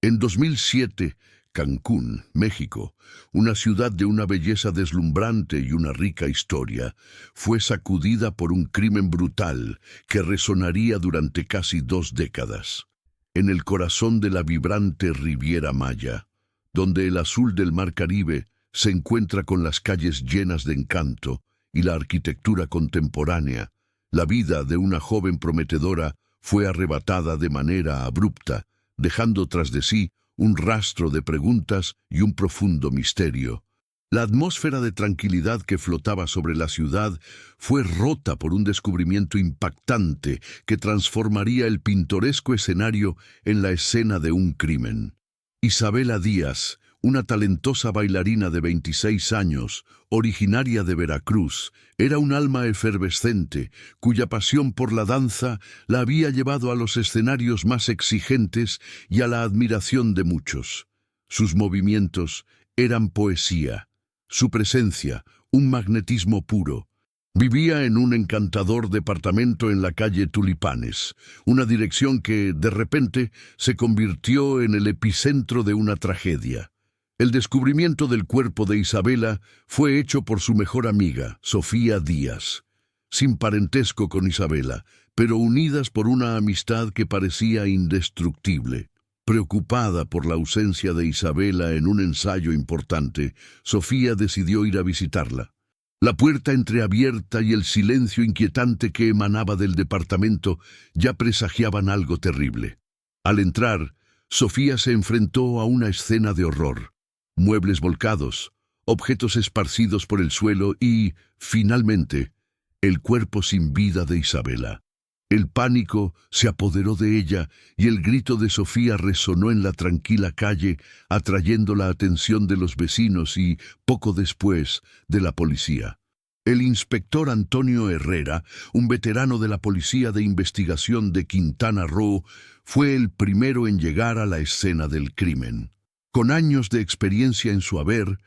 En 2007, Cancún, México, una ciudad de una belleza deslumbrante y una rica historia, fue sacudida por un crimen brutal que resonaría durante casi 2 décadas. En el corazón de la vibrante Riviera Maya, donde el azul del mar Caribe se encuentra con las calles llenas de encanto y la arquitectura contemporánea, la vida de una joven prometedora fue arrebatada de manera abrupta, dejando tras de sí un rastro de preguntas y un profundo misterio. La atmósfera de tranquilidad que flotaba sobre la ciudad fue rota por un descubrimiento impactante que transformaría el pintoresco escenario en la escena de un crimen. Isabela Díaz, una talentosa bailarina de 26 años, originaria de Veracruz, era un alma efervescente, cuya pasión por la danza la había llevado a los escenarios más exigentes y a la admiración de muchos. Sus movimientos eran poesía, su presencia un magnetismo puro. Vivía en un encantador departamento en la calle Tulipanes, una dirección que, de repente, se convirtió en el epicentro de una tragedia. El descubrimiento del cuerpo de Isabela fue hecho por su mejor amiga, Sofía Díaz. Sin parentesco con Isabela, pero unidas por una amistad que parecía indestructible. Preocupada por la ausencia de Isabela en un ensayo importante, Sofía decidió ir a visitarla. La puerta entreabierta y el silencio inquietante que emanaba del departamento ya presagiaban algo terrible. Al entrar, Sofía se enfrentó a una escena de horror. Muebles volcados, objetos esparcidos por el suelo y, finalmente, el cuerpo sin vida de Isabela. El pánico se apoderó de ella y el grito de Sofía resonó en la tranquila calle, atrayendo la atención de los vecinos y, poco después, de la policía. El inspector Antonio Herrera, un veterano de la Policía de Investigación de Quintana Roo, fue el primero en llegar a la escena del crimen. Con años de experiencia en su haber,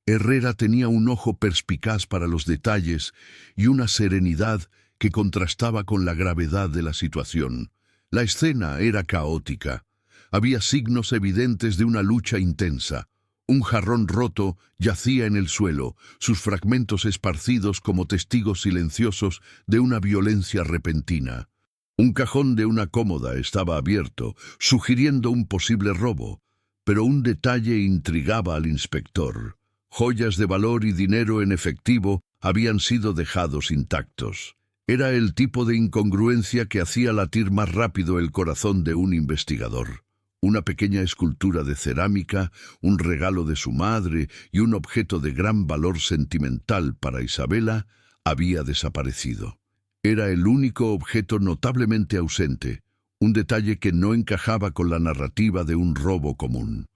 Herrera tenía un ojo perspicaz para los detalles y una serenidad que contrastaba con la gravedad de la situación. La escena era caótica. Había signos evidentes de una lucha intensa. Un jarrón roto yacía en el suelo, sus fragmentos esparcidos como testigos silenciosos de una violencia repentina. Un cajón de una cómoda estaba abierto, sugiriendo un posible robo, pero un detalle intrigaba al inspector. Joyas de valor y dinero en efectivo habían sido dejados intactos. Era el tipo de incongruencia que hacía latir más rápido el corazón de un investigador. Una pequeña escultura de cerámica, un regalo de su madre y un objeto de gran valor sentimental para Isabela había desaparecido. Era el único objeto notablemente ausente, un detalle que no encajaba con la narrativa de un robo común.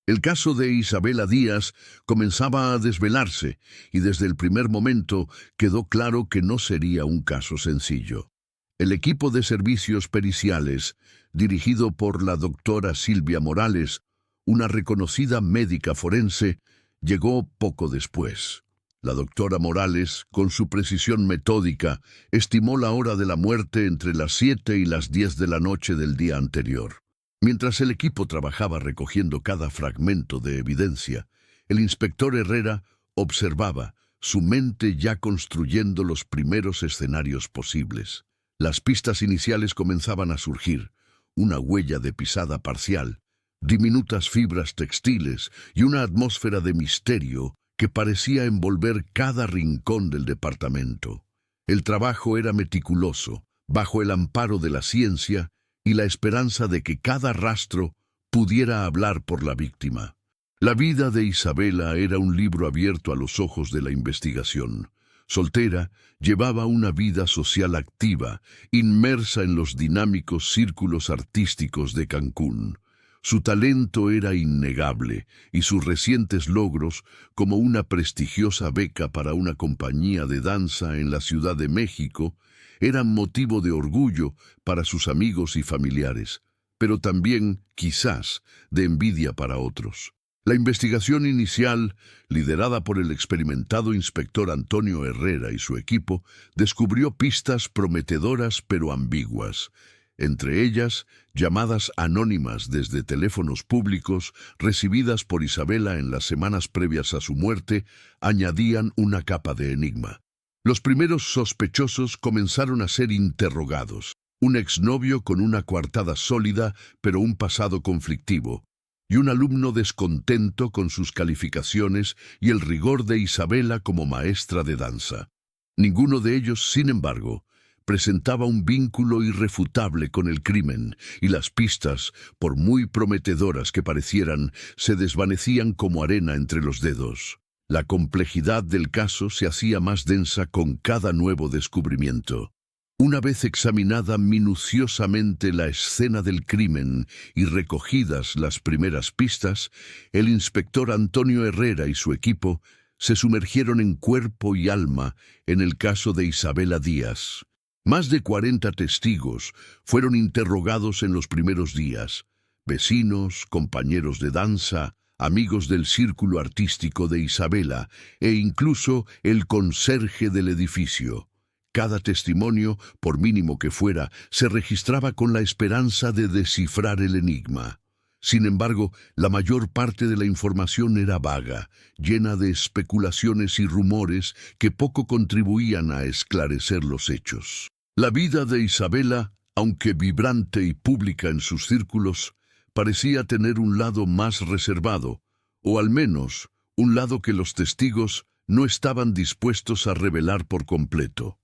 El caso de Isabela Díaz comenzaba a desvelarse y desde el primer momento quedó claro que no sería un caso sencillo. El equipo de servicios periciales, dirigido por la doctora Silvia Morales, una reconocida médica forense, llegó poco después. La doctora Morales, con su precisión metódica, estimó la hora de la muerte entre las 7 y las 10 de la noche del día anterior. Mientras el equipo trabajaba recogiendo cada fragmento de evidencia, el inspector Herrera observaba, su mente ya construyendo los primeros escenarios posibles. Las pistas iniciales comenzaban a surgir, una huella de pisada parcial, diminutas fibras textiles y una atmósfera de misterio que parecía envolver cada rincón del departamento. El trabajo era meticuloso, bajo el amparo de la ciencia y la esperanza de que cada rastro pudiera hablar por la víctima. La vida de Isabela era un libro abierto a los ojos de la investigación. Soltera, llevaba una vida social activa, inmersa en los dinámicos círculos artísticos de Cancún. Su talento era innegable y sus recientes logros, como una prestigiosa beca para una compañía de danza en la Ciudad de México, eran motivo de orgullo para sus amigos y familiares, pero también, quizás, de envidia para otros. La investigación inicial, liderada por el experimentado inspector Antonio Herrera y su equipo, descubrió pistas prometedoras pero ambiguas. entre ellas llamadas anónimas desde teléfonos públicos recibidas por Isabela en las semanas previas a su muerte, añadían una capa de enigma. Los primeros sospechosos comenzaron a ser interrogados. Un exnovio con una coartada sólida, pero un pasado conflictivo, y un alumno descontento con sus calificaciones y el rigor de Isabela como maestra de danza. Ninguno de ellos, sin embargo, presentaba un vínculo irrefutable con el crimen, y las pistas, por muy prometedoras que parecieran, se desvanecían como arena entre los dedos. La complejidad del caso se hacía más densa con cada nuevo descubrimiento. Una vez examinada minuciosamente la escena del crimen y recogidas las primeras pistas, el inspector Antonio Herrera y su equipo se sumergieron en cuerpo y alma en el caso de Isabela Díaz. Más de 40 testigos fueron interrogados en los primeros días: vecinos, compañeros de danza, amigos del círculo artístico de Isabela e incluso el conserje del edificio. Cada testimonio, por mínimo que fuera, se registraba con la esperanza de descifrar el enigma. Sin embargo, la mayor parte de la información era vaga, llena de especulaciones y rumores que poco contribuían a esclarecer los hechos. La vida de Isabela, aunque vibrante y pública en sus círculos, parecía tener un lado más reservado, o al menos un lado que los testigos no estaban dispuestos a revelar por completo.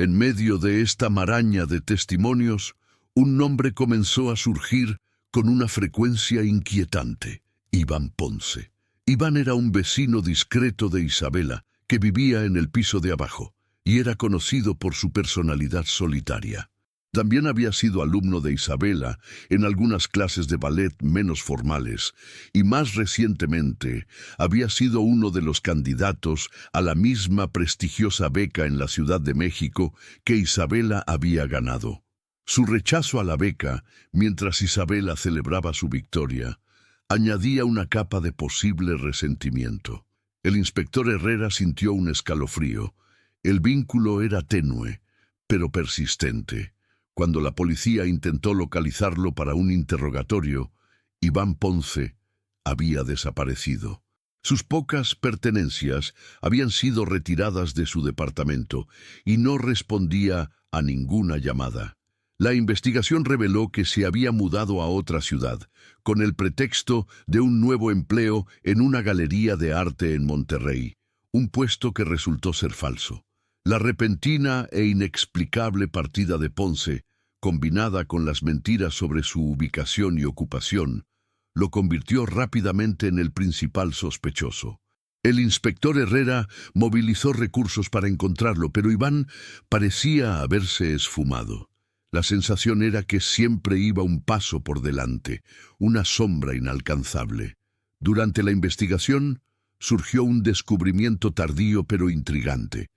En medio de esta maraña de testimonios, un nombre comenzó a surgir con una frecuencia inquietante: Iván Ponce. Iván era un vecino discreto de Isabela, que vivía en el piso de abajo, y era conocido por su personalidad solitaria. También había sido alumno de Isabela en algunas clases de ballet menos formales, y más recientemente había sido uno de los candidatos a la misma prestigiosa beca en la Ciudad de México que Isabela había ganado. Su rechazo a la beca, mientras Isabela celebraba su victoria, añadía una capa de posible resentimiento. El inspector Herrera sintió un escalofrío. El vínculo era tenue, pero persistente. Cuando la policía intentó localizarlo para un interrogatorio, Iván Ponce había desaparecido. Sus pocas pertenencias habían sido retiradas de su departamento y no respondía a ninguna llamada. La investigación reveló que se había mudado a otra ciudad, con el pretexto de un nuevo empleo en una galería de arte en Monterrey, un puesto que resultó ser falso. La repentina e inexplicable partida de Ponce, combinada con las mentiras sobre su ubicación y ocupación, lo convirtió rápidamente en el principal sospechoso. El inspector Herrera movilizó recursos para encontrarlo, pero Iván parecía haberse esfumado. La sensación era que siempre iba un paso por delante, una sombra inalcanzable. Durante la investigación, surgió un descubrimiento tardío pero intrigante.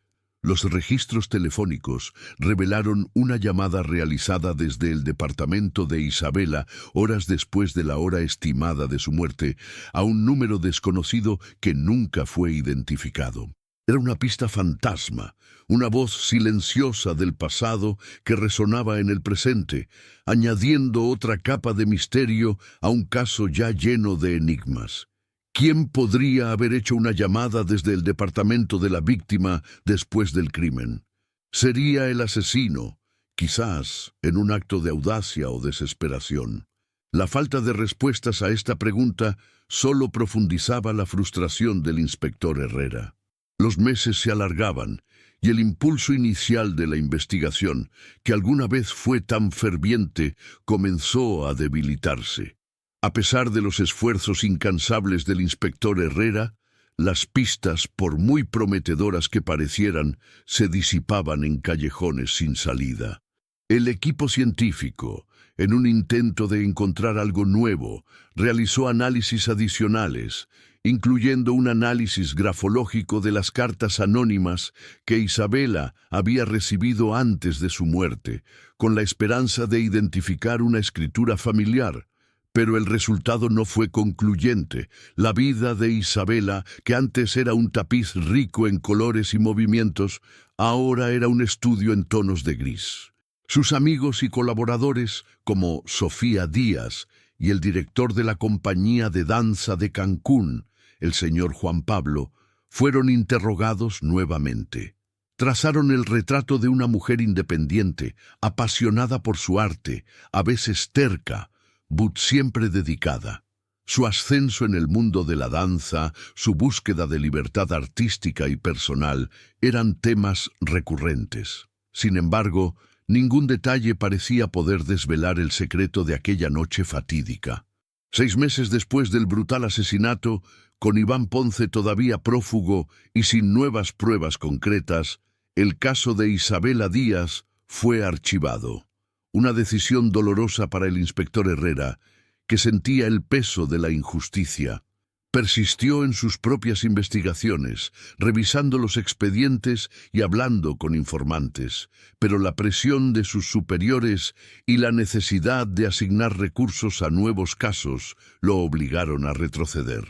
Los registros telefónicos revelaron una llamada realizada desde el departamento de Isabela horas después de la hora estimada de su muerte a un número desconocido que nunca fue identificado. Era una pista fantasma, una voz silenciosa del pasado que resonaba en el presente, añadiendo otra capa de misterio a un caso ya lleno de enigmas. ¿Quién podría haber hecho una llamada desde el departamento de la víctima después del crimen? ¿Sería el asesino, quizás en un acto de audacia o desesperación? La falta de respuestas a esta pregunta solo profundizaba la frustración del inspector Herrera. Los meses se alargaban y el impulso inicial de la investigación, que alguna vez fue tan ferviente, comenzó a debilitarse. A pesar de los esfuerzos incansables del inspector Herrera, las pistas, por muy prometedoras que parecieran, se disipaban en callejones sin salida. El equipo científico, en un intento de encontrar algo nuevo, realizó análisis adicionales, incluyendo un análisis grafológico de las cartas anónimas que Isabela había recibido antes de su muerte, con la esperanza de identificar una escritura familiar. Pero el resultado no fue concluyente. La vida de Isabela, que antes era un tapiz rico en colores y movimientos, ahora era un estudio en tonos de gris. Sus amigos y colaboradores, como Sofía Díaz y el director de la compañía de danza de Cancún, el señor Juan Pablo, fueron interrogados nuevamente. Trazaron el retrato de una mujer independiente, apasionada por su arte, a veces terca, but siempre dedicada. Su ascenso en el mundo de la danza, su búsqueda de libertad artística y personal eran temas recurrentes. Sin embargo, ningún detalle parecía poder desvelar el secreto de aquella noche fatídica. 6 meses después del brutal asesinato, con Iván Ponce todavía prófugo y sin nuevas pruebas concretas, el caso de Isabela Díaz fue archivado. Una decisión dolorosa para el inspector Herrera, que sentía el peso de la injusticia. Persistió en sus propias investigaciones, revisando los expedientes y hablando con informantes, pero la presión de sus superiores y la necesidad de asignar recursos a nuevos casos lo obligaron a retroceder.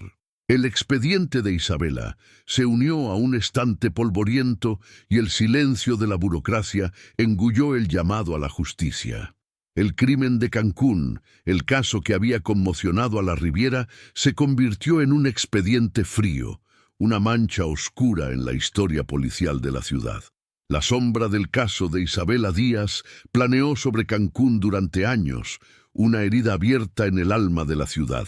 El expediente de Isabela se unió a un estante polvoriento y el silencio de la burocracia engulló el llamado a la justicia. El crimen de Cancún, el caso que había conmocionado a la Riviera, se convirtió en un expediente frío, una mancha oscura en la historia policial de la ciudad. La sombra del caso de Isabela Díaz planeó sobre Cancún durante años, una herida abierta en el alma de la ciudad.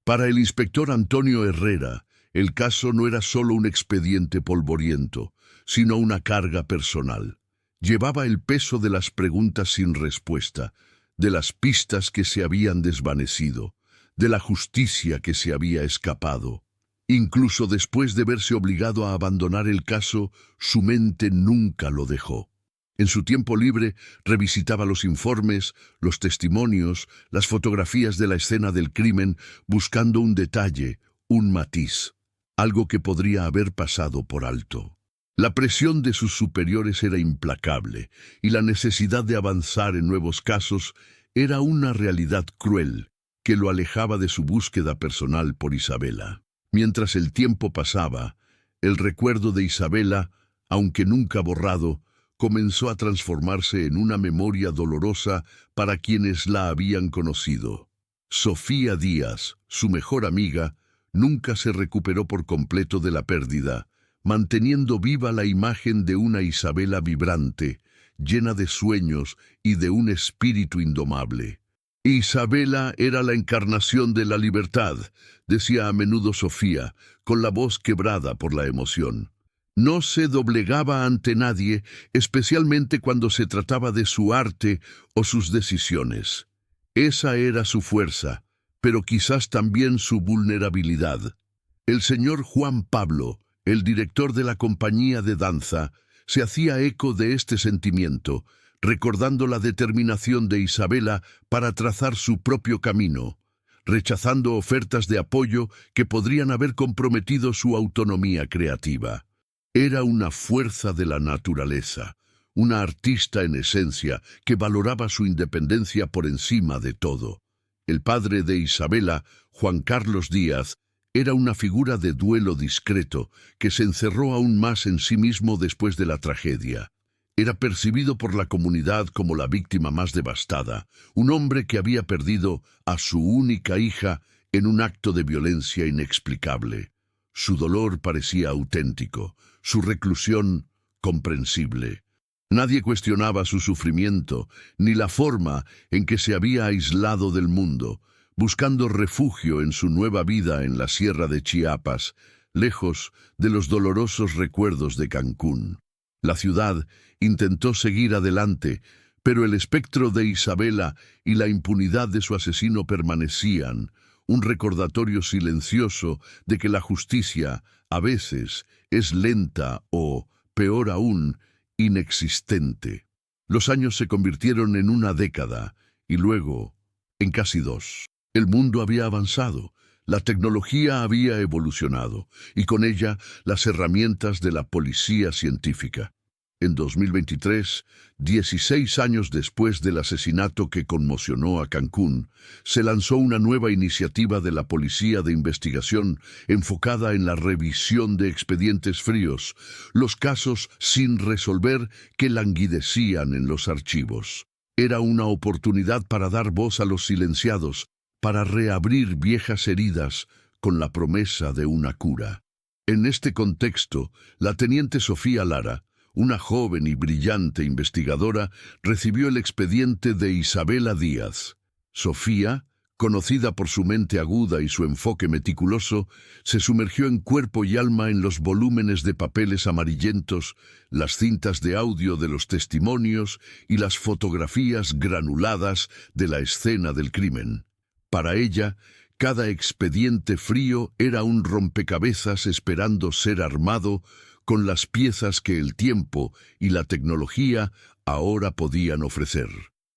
Para el inspector Antonio Herrera, el caso no era solo un expediente polvoriento, sino una carga personal. Llevaba el peso de las preguntas sin respuesta, de las pistas que se habían desvanecido, de la justicia que se había escapado. Incluso después de verse obligado a abandonar el caso, su mente nunca lo dejó. En su tiempo libre revisitaba los informes, los testimonios, las fotografías de la escena del crimen, buscando un detalle, un matiz, algo que podría haber pasado por alto. La presión de sus superiores era implacable, y la necesidad de avanzar en nuevos casos era una realidad cruel que lo alejaba de su búsqueda personal por Isabela. Mientras el tiempo pasaba, el recuerdo de Isabela, aunque nunca borrado, comenzó a transformarse en una memoria dolorosa para quienes la habían conocido. Sofía Díaz, su mejor amiga, nunca se recuperó por completo de la pérdida, manteniendo viva la imagen de una Isabela vibrante, llena de sueños y de un espíritu indomable. Isabela era la encarnación de la libertad, decía a menudo Sofía, con la voz quebrada por la emoción. No se doblegaba ante nadie, especialmente cuando se trataba de su arte o sus decisiones. Esa era su fuerza, pero quizás también su vulnerabilidad. El señor Juan Pablo, el director de la compañía de danza, se hacía eco de este sentimiento, recordando la determinación de Isabela para trazar su propio camino, rechazando ofertas de apoyo que podrían haber comprometido su autonomía creativa. Era una fuerza de la naturaleza, una artista en esencia que valoraba su independencia por encima de todo. El padre de Isabela, Juan Carlos Díaz, era una figura de duelo discreto que se encerró aún más en sí mismo después de la tragedia. Era percibido por la comunidad como la víctima más devastada, un hombre que había perdido a su única hija en un acto de violencia inexplicable. Su dolor parecía auténtico, su reclusión comprensible. Nadie cuestionaba su sufrimiento, ni la forma en que se había aislado del mundo, buscando refugio en su nueva vida en la Sierra de Chiapas, lejos de los dolorosos recuerdos de Cancún. La ciudad intentó seguir adelante, pero el espectro de Isabela y la impunidad de su asesino permanecían, un recordatorio silencioso de que la justicia, a veces, es lenta o, peor aún, inexistente. Los años se convirtieron en una década, y luego, en casi 2. El mundo había avanzado, la tecnología había evolucionado, y con ella las herramientas de la policía científica. En 2023, 16 años después del asesinato que conmocionó a Cancún, se lanzó una nueva iniciativa de la Policía de Investigación enfocada en la revisión de expedientes fríos, los casos sin resolver que languidecían en los archivos. Era una oportunidad para dar voz a los silenciados, para reabrir viejas heridas con la promesa de una cura. En este contexto, la teniente Sofía Lara, una joven y brillante investigadora, recibió el expediente de Isabela Díaz. Sofía, conocida por su mente aguda y su enfoque meticuloso, se sumergió en cuerpo y alma en los volúmenes de papeles amarillentos, las cintas de audio de los testimonios y las fotografías granuladas de la escena del crimen. Para ella, cada expediente frío era un rompecabezas esperando ser armado con las piezas que el tiempo y la tecnología ahora podían ofrecer.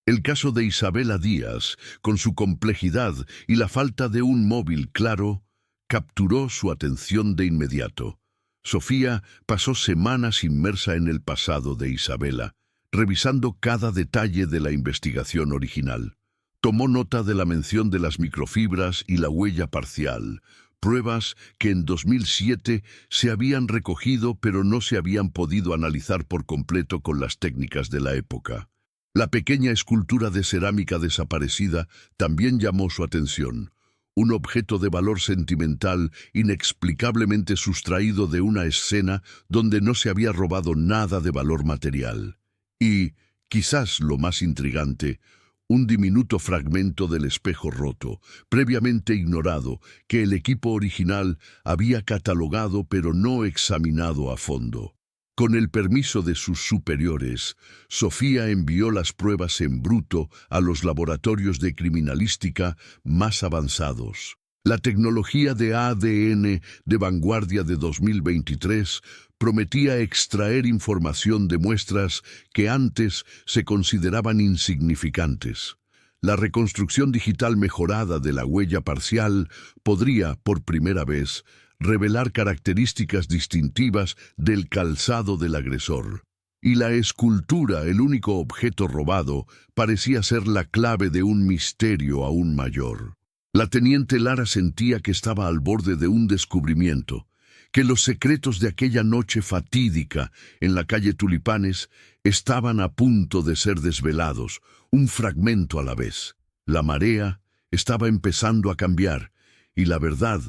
El caso de Isabela Díaz, con su complejidad y la falta de un móvil claro, capturó su atención de inmediato. Sofía pasó semanas inmersa en el pasado de Isabela, revisando cada detalle de la investigación original. Tomó nota de la mención de las microfibras y la huella parcial, pruebas que en 2007 se habían recogido pero no se habían podido analizar por completo con las técnicas de la época. La pequeña escultura de cerámica desaparecida también llamó su atención. Un objeto de valor sentimental inexplicablemente sustraído de una escena donde no se había robado nada de valor material. Y, quizás lo más intrigante, un diminuto fragmento del espejo roto, previamente ignorado, que el equipo original había catalogado pero no examinado a fondo. Con el permiso de sus superiores, Sofía envió las pruebas en bruto a los laboratorios de criminalística más avanzados. La tecnología de ADN de vanguardia de 2023 prometía extraer información de muestras que antes se consideraban insignificantes. La reconstrucción digital mejorada de la huella parcial podría, por primera vez, revelar características distintivas del calzado del agresor. Y la escultura, el único objeto robado, parecía ser la clave de un misterio aún mayor. La teniente Lara sentía que estaba al borde de un descubrimiento, que los secretos de aquella noche fatídica en la calle Tulipanes estaban a punto de ser desvelados, un fragmento a la vez. La marea estaba empezando a cambiar, y la verdad,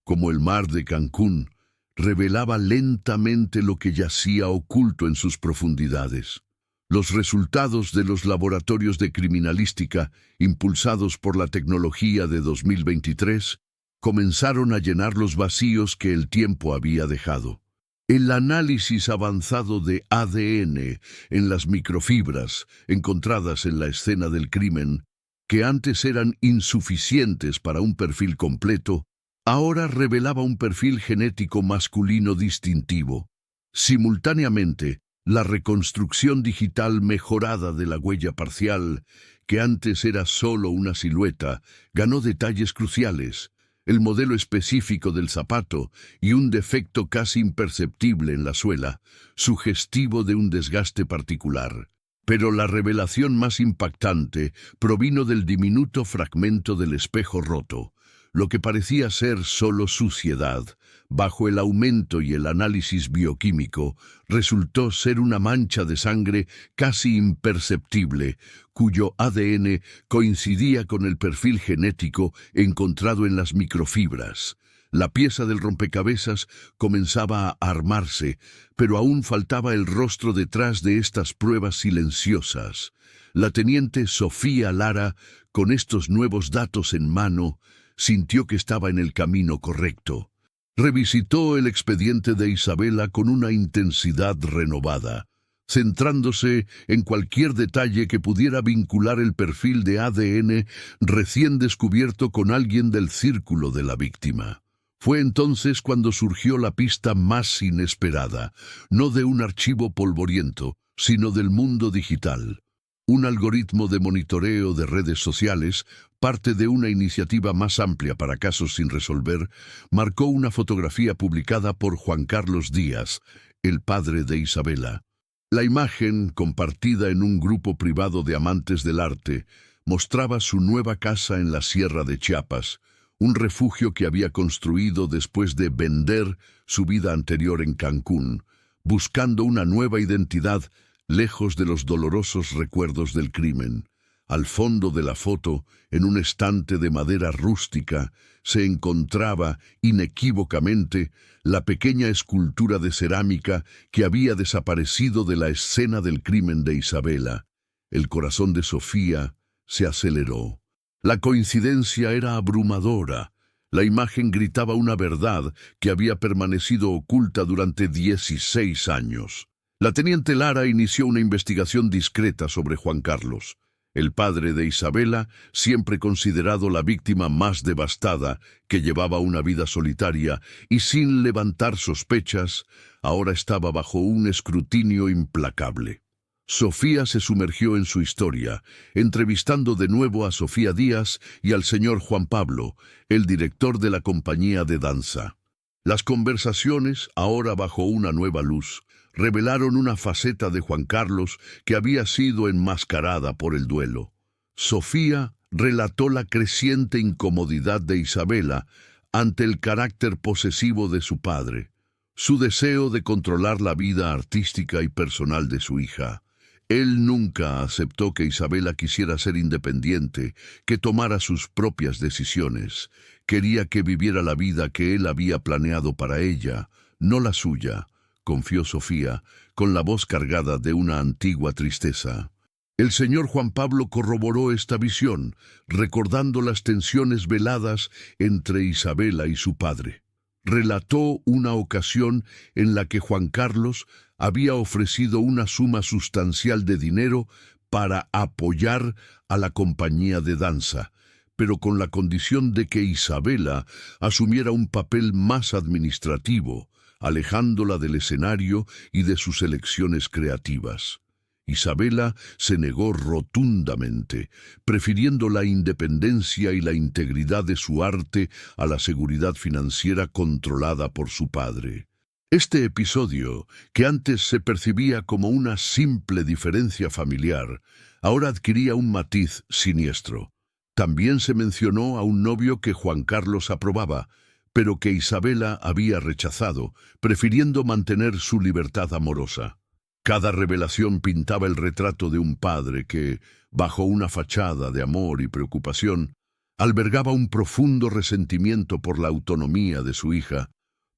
como el mar de Cancún, revelaba lentamente lo que yacía oculto en sus profundidades. Los resultados de los laboratorios de criminalística, impulsados por la tecnología de 2023, comenzaron a llenar los vacíos que el tiempo había dejado. El análisis avanzado de ADN en las microfibras encontradas en la escena del crimen, que antes eran insuficientes para un perfil completo, ahora revelaba un perfil genético masculino distintivo. Simultáneamente, la reconstrucción digital mejorada de la huella parcial, que antes era solo una silueta, ganó detalles cruciales: el modelo específico del zapato y un defecto casi imperceptible en la suela, sugestivo de un desgaste particular. Pero la revelación más impactante provino del diminuto fragmento del espejo roto. Lo que parecía ser solo suciedad, bajo el aumento y el análisis bioquímico, resultó ser una mancha de sangre casi imperceptible, cuyo ADN coincidía con el perfil genético encontrado en las microfibras. La pieza del rompecabezas comenzaba a armarse, pero aún faltaba el rostro detrás de estas pruebas silenciosas. La teniente Sofía Lara, con estos nuevos datos en mano, sintió que estaba en el camino correcto. Revisitó el expediente de Isabela con una intensidad renovada, centrándose en cualquier detalle que pudiera vincular el perfil de ADN recién descubierto con alguien del círculo de la víctima. Fue entonces cuando surgió la pista más inesperada, no de un archivo polvoriento, sino del mundo digital. Un algoritmo de monitoreo de redes sociales, parte de una iniciativa más amplia para casos sin resolver, marcó una fotografía publicada por Juan Carlos Díaz, el padre de Isabela. La imagen, compartida en un grupo privado de amantes del arte, mostraba su nueva casa en la Sierra de Chiapas, un refugio que había construido después de vender su vida anterior en Cancún, buscando una nueva identidad lejos de los dolorosos recuerdos del crimen. Al fondo de la foto, en un estante de madera rústica, se encontraba, inequívocamente, la pequeña escultura de cerámica que había desaparecido de la escena del crimen de Isabela. El corazón de Sofía se aceleró. La coincidencia era abrumadora. La imagen gritaba una verdad que había permanecido oculta durante 16 años. La teniente Lara inició una investigación discreta sobre Juan Carlos, el padre de Isabela, siempre considerado la víctima más devastada, que llevaba una vida solitaria y sin levantar sospechas, ahora estaba bajo un escrutinio implacable. Sofía se sumergió en su historia, entrevistando de nuevo a Sofía Díaz y al señor Juan Pablo, el director de la compañía de danza. Las conversaciones, ahora bajo una nueva luz, revelaron una faceta de Juan Carlos que había sido enmascarada por el duelo. Sofía relató la creciente incomodidad de Isabela ante el carácter posesivo de su padre, su deseo de controlar la vida artística y personal de su hija. Él nunca aceptó que Isabela quisiera ser independiente, que tomara sus propias decisiones. Quería que viviera la vida que él había planeado para ella, no la suya, confió Sofía, con la voz cargada de una antigua tristeza. El señor Juan Pablo corroboró esta visión, recordando las tensiones veladas entre Isabela y su padre. Relató una ocasión en la que Juan Carlos había ofrecido una suma sustancial de dinero para apoyar a la compañía de danza, pero con la condición de que Isabela asumiera un papel más administrativo, alejándola del escenario y de sus elecciones creativas. Isabela se negó rotundamente, prefiriendo la independencia y la integridad de su arte a la seguridad financiera controlada por su padre. Este episodio, que antes se percibía como una simple diferencia familiar, ahora adquiría un matiz siniestro. También se mencionó a un novio que Juan Carlos aprobaba, pero que Isabela había rechazado, prefiriendo mantener su libertad amorosa. Cada revelación pintaba el retrato de un padre que, bajo una fachada de amor y preocupación, albergaba un profundo resentimiento por la autonomía de su hija,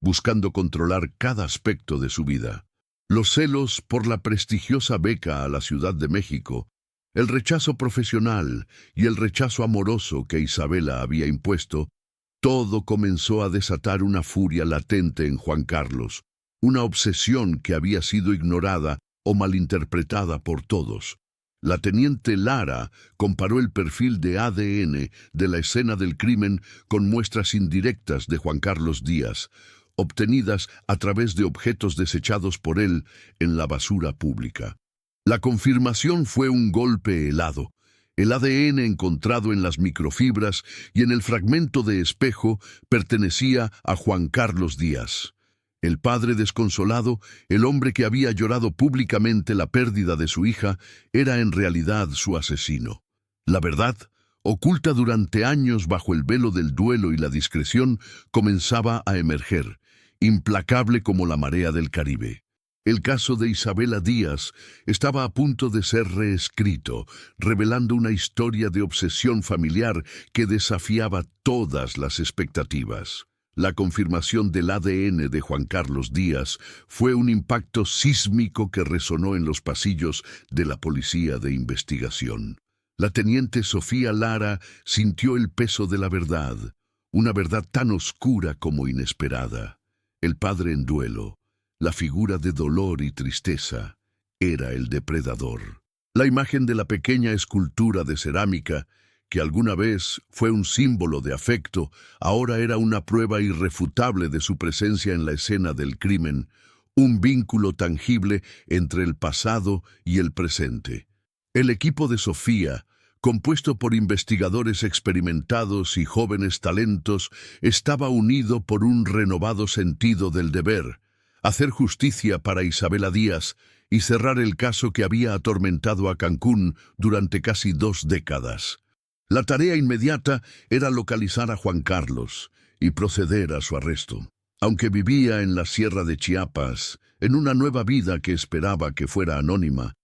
buscando controlar cada aspecto de su vida. Los celos por la prestigiosa beca a la Ciudad de México, el rechazo profesional y el rechazo amoroso que Isabela había impuesto, todo comenzó a desatar una furia latente en Juan Carlos, una obsesión que había sido ignorada o malinterpretada por todos. La teniente Lara comparó el perfil de ADN de la escena del crimen con muestras indirectas de Juan Carlos Díaz, obtenidas a través de objetos desechados por él en la basura pública. La confirmación fue un golpe helado. El ADN encontrado en las microfibras y en el fragmento de espejo pertenecía a Juan Carlos Díaz. El padre desconsolado, el hombre que había llorado públicamente la pérdida de su hija, era en realidad su asesino. La verdad, oculta durante años bajo el velo del duelo y la discreción, comenzaba a emerger, implacable como la marea del Caribe. El caso de Isabela Díaz estaba a punto de ser reescrito, revelando una historia de obsesión familiar que desafiaba todas las expectativas. La confirmación del ADN de Juan Carlos Díaz fue un impacto sísmico que resonó en los pasillos de la Policía de Investigación. La teniente Sofía Lara sintió el peso de la verdad, una verdad tan oscura como inesperada. El padre en duelo, la figura de dolor y tristeza, era el depredador. La imagen de la pequeña escultura de cerámica, que alguna vez fue un símbolo de afecto, ahora era una prueba irrefutable de su presencia en la escena del crimen, un vínculo tangible entre el pasado y el presente. El equipo de Sofía, compuesto por investigadores experimentados y jóvenes talentos, estaba unido por un renovado sentido del deber, hacer justicia para Isabela Díaz y cerrar el caso que había atormentado a Cancún durante casi 2 décadas. La tarea inmediata era localizar a Juan Carlos y proceder a su arresto. Aunque vivía en la Sierra de Chiapas, en una nueva vida que esperaba que fuera anónima,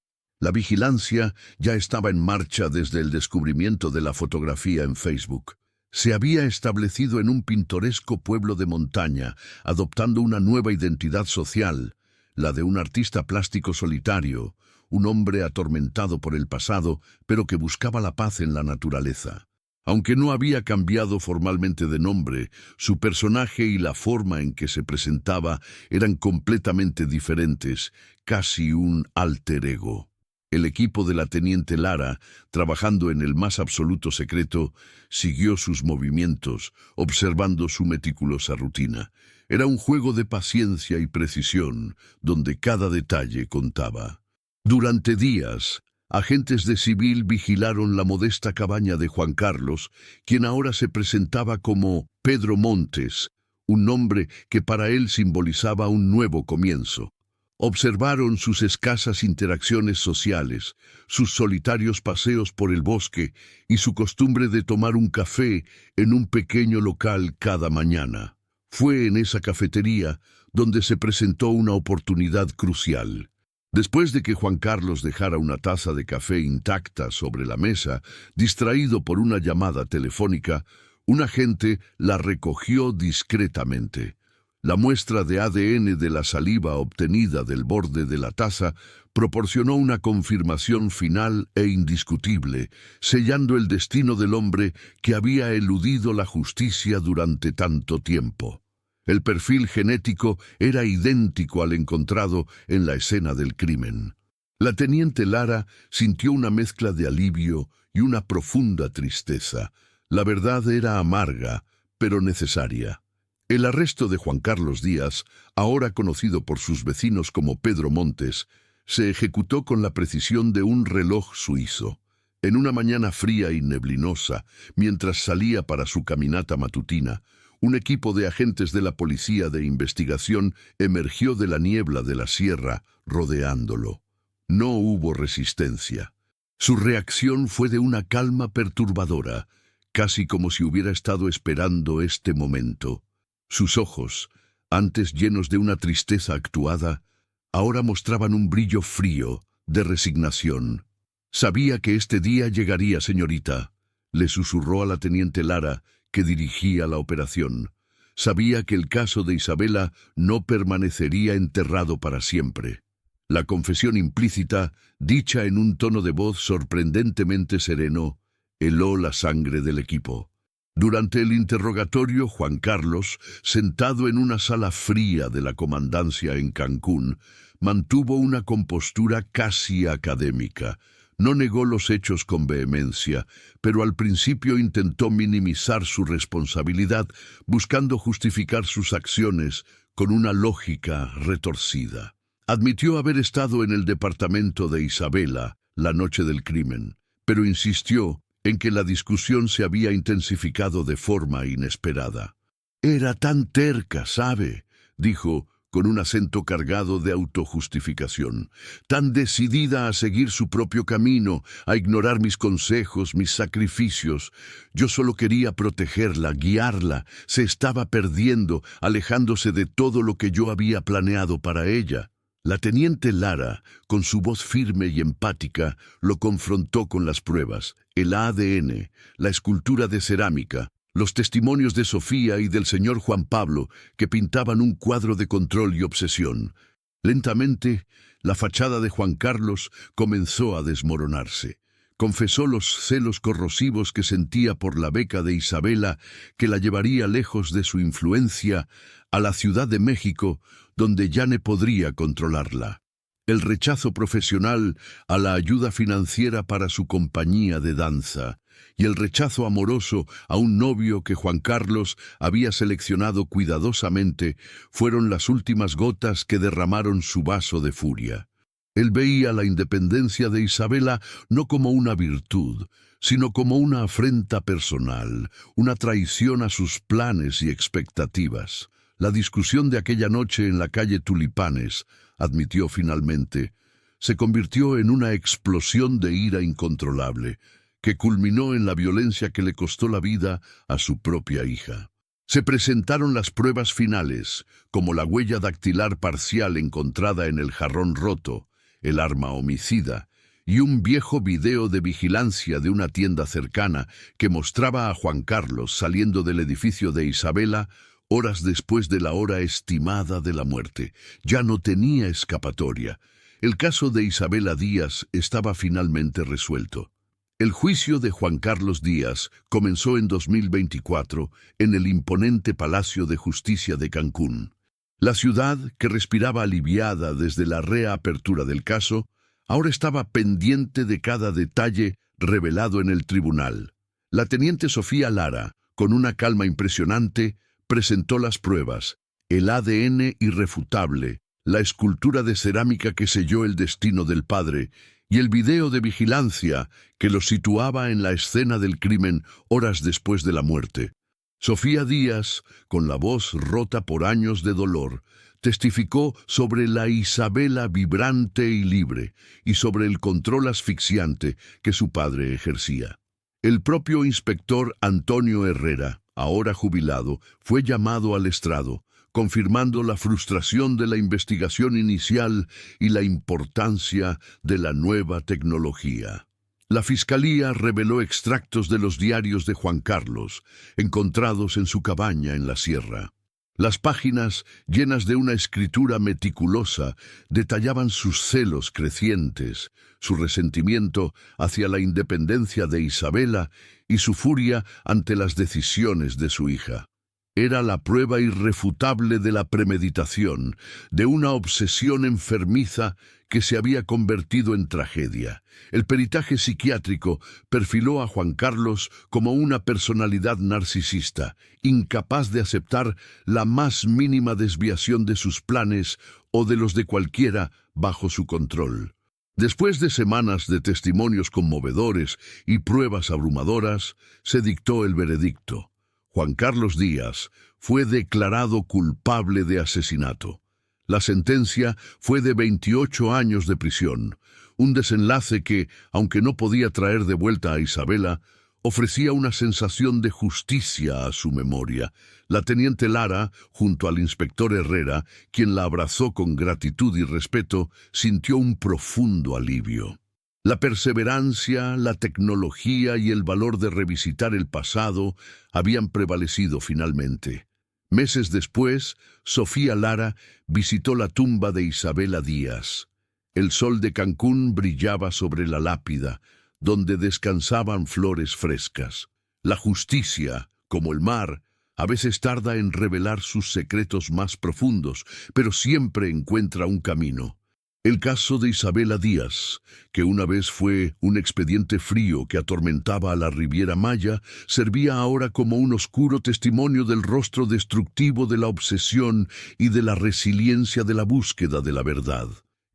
La vigilancia ya estaba en marcha desde el descubrimiento de la fotografía en Facebook. Se había establecido en un pintoresco pueblo de montaña, adoptando una nueva identidad social, la de un artista plástico solitario, un hombre atormentado por el pasado, pero que buscaba la paz en la naturaleza. Aunque no había cambiado formalmente de nombre, su personaje y la forma en que se presentaba eran completamente diferentes, casi un alter ego. El equipo de la teniente Lara, trabajando en el más absoluto secreto, siguió sus movimientos, observando su meticulosa rutina. Era un juego de paciencia y precisión, donde cada detalle contaba. Durante días, agentes de civil vigilaron la modesta cabaña de Juan Carlos, quien ahora se presentaba como Pedro Montes, un nombre que para él simbolizaba un nuevo comienzo. Observaron sus escasas interacciones sociales, sus solitarios paseos por el bosque y su costumbre de tomar un café en un pequeño local cada mañana. Fue en esa cafetería donde se presentó una oportunidad crucial. Después de que Juan Carlos dejara una taza de café intacta sobre la mesa, distraído por una llamada telefónica, un agente la recogió discretamente. La muestra de ADN de la saliva obtenida del borde de la taza proporcionó una confirmación final e indiscutible, sellando el destino del hombre que había eludido la justicia durante tanto tiempo. El perfil genético era idéntico al encontrado en la escena del crimen. La teniente Lara sintió una mezcla de alivio y una profunda tristeza. La verdad era amarga, pero necesaria. El arresto de Juan Carlos Díaz, ahora conocido por sus vecinos como Pedro Montes, se ejecutó con la precisión de un reloj suizo. En una mañana fría y neblinosa, mientras salía para su caminata matutina, un equipo de agentes de la Policía de Investigación emergió de la niebla de la sierra, rodeándolo. No hubo resistencia. Su reacción fue de una calma perturbadora, casi como si hubiera estado esperando este momento. Sus ojos, antes llenos de una tristeza actuada, ahora mostraban un brillo frío, de resignación. «Sabía que este día llegaría, señorita», le susurró a la teniente Lara, que dirigía la operación. Sabía que el caso de Isabela no permanecería enterrado para siempre. La confesión implícita, dicha en un tono de voz sorprendentemente sereno, heló la sangre del equipo. Durante el interrogatorio, Juan Carlos, sentado en una sala fría de la comandancia en Cancún, mantuvo una compostura casi académica. No negó los hechos con vehemencia, pero al principio intentó minimizar su responsabilidad, buscando justificar sus acciones con una lógica retorcida. Admitió haber estado en el departamento de Isabela la noche del crimen, pero insistió en que la discusión se había intensificado de forma inesperada. «Era tan terca, ¿sabe?», dijo, con un acento cargado de autojustificación, «tan decidida a seguir su propio camino, a ignorar mis consejos, mis sacrificios. Yo solo quería protegerla, guiarla. Se estaba perdiendo, alejándose de todo lo que yo había planeado para ella». La teniente Lara, con su voz firme y empática, lo confrontó con las pruebas, el ADN, la escultura de cerámica, los testimonios de Sofía y del señor Juan Pablo, que pintaban un cuadro de control y obsesión. Lentamente, la fachada de Juan Carlos comenzó a desmoronarse. Confesó los celos corrosivos que sentía por la beca de Isabela, que la llevaría lejos de su influencia, a la Ciudad de México, donde ya no podría controlarla. El rechazo profesional a la ayuda financiera para su compañía de danza, y el rechazo amoroso a un novio que Juan Carlos había seleccionado cuidadosamente, fueron las últimas gotas que derramaron su vaso de furia. Él veía la independencia de Isabela no como una virtud, sino como una afrenta personal, una traición a sus planes y expectativas. La discusión de aquella noche en la calle Tulipanes, admitió finalmente, se convirtió en una explosión de ira incontrolable, que culminó en la violencia que le costó la vida a su propia hija. Se presentaron las pruebas finales, como la huella dactilar parcial encontrada en el jarrón roto, el arma homicida, y un viejo video de vigilancia de una tienda cercana que mostraba a Juan Carlos saliendo del edificio de Isabela horas después de la hora estimada de la muerte. Ya no tenía escapatoria. El caso de Isabela Díaz estaba finalmente resuelto. El juicio de Juan Carlos Díaz comenzó en 2024 en el imponente Palacio de Justicia de Cancún. La ciudad, que respiraba aliviada desde la reapertura del caso, ahora estaba pendiente de cada detalle revelado en el tribunal. La teniente Sofía Lara, con una calma impresionante, presentó las pruebas, el ADN irrefutable, la escultura de cerámica que selló el destino del padre y el video de vigilancia que lo situaba en la escena del crimen horas después de la muerte. Sofía Díaz, con la voz rota por años de dolor, testificó sobre la Isabela vibrante y libre y sobre el control asfixiante que su padre ejercía. El propio inspector Antonio Herrera, ahora jubilado, fue llamado al estrado, confirmando la frustración de la investigación inicial y la importancia de la nueva tecnología. La Fiscalía reveló extractos de los diarios de Juan Carlos, encontrados en su cabaña en la sierra. Las páginas, llenas de una escritura meticulosa, detallaban sus celos crecientes, su resentimiento hacia la independencia de Isabela y su furia ante las decisiones de su hija. Era la prueba irrefutable de la premeditación, de una obsesión enfermiza que se había convertido en tragedia. El peritaje psiquiátrico perfiló a Juan Carlos como una personalidad narcisista, incapaz de aceptar la más mínima desviación de sus planes o de los de cualquiera bajo su control. Después de semanas de testimonios conmovedores y pruebas abrumadoras, se dictó el veredicto. Juan Carlos Díaz fue declarado culpable de asesinato. La sentencia fue de 28 años de prisión, un desenlace que, aunque no podía traer de vuelta a Isabela, ofrecía una sensación de justicia a su memoria. La teniente Lara, junto al inspector Herrera, quien la abrazó con gratitud y respeto, sintió un profundo alivio. La perseverancia, la tecnología y el valor de revisitar el pasado habían prevalecido finalmente. Meses después, Sofía Lara visitó la tumba de Isabela Díaz. El sol de Cancún brillaba sobre la lápida, donde descansaban flores frescas. La justicia, como el mar, a veces tarda en revelar sus secretos más profundos, pero siempre encuentra un camino. El caso de Isabela Díaz, que una vez fue un expediente frío que atormentaba a la Riviera Maya, servía ahora como un oscuro testimonio del rostro destructivo de la obsesión y de la resiliencia de la búsqueda de la verdad.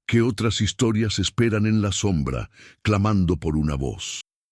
¿Qué otras historias esperan en la sombra, clamando por una voz?